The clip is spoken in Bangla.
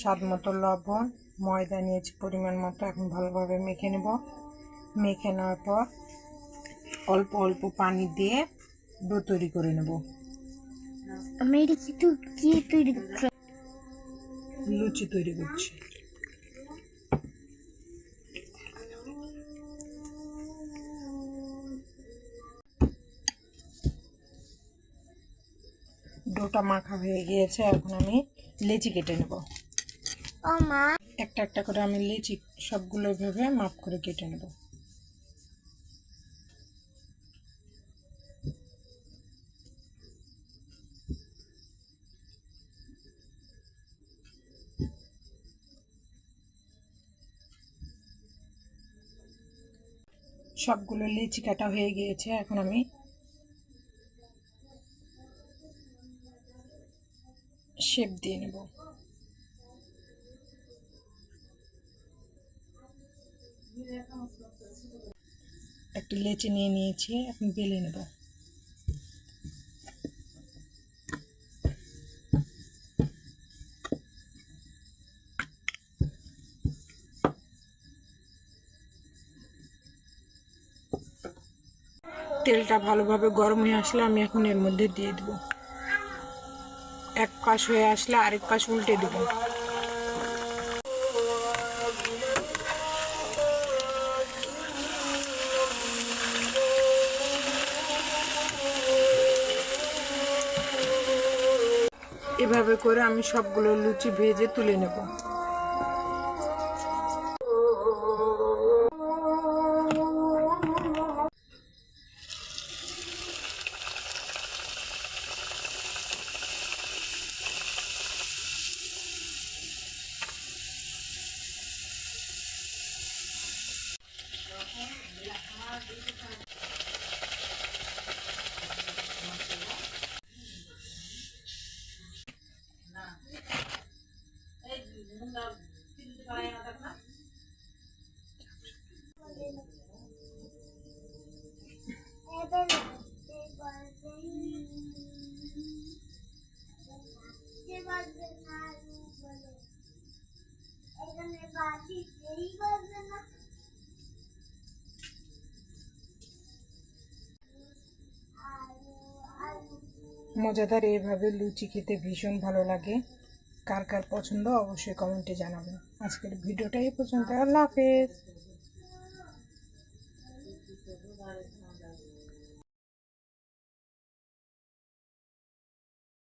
স্বাদ মতো লবণ, ময়দা নিয়েছি পরিমাণ মতো। এখন ভালোভাবে মেখে নেব। মেখে নেওয়ার পর অল্প অল্প পানি দিয়ে ডো তৈরি করে নেব। লুচি তৈরি করছি। ডোটা মাখা হয়ে গিয়েছে। এখন আমি লেচি কেটে নেব। একটা একটা করে আমি লেচি সবগুলো এভাবে মাপ করে কেটে নেব। সবগুলো লেচি কাটা হয়ে গিয়েছে। এখন আমি শেপ দিয়ে নেব। একটা লেচি নিয়ে নিয়েছি, এখন বেলে নেব। তেলটা ভালোভাবে গরম হয়ে আসলে আমি এখন এর মধ্যে দিয়ে দেব। এক পাশ হয়ে আসলে আরেক পাশ উল্টে দেব। এভাবে করে আমি সবগুলো লুচি ভেজে তুলে নেব। মজাদার এইভাবে লুচি খেতে ভীষণ ভালো লাগে। কার কার পছন্দ অবশ্যই কমেন্টে জানাবেন। আজকের ভিডিওটা এই পর্যন্ত। আল্লাহ হাফেজ।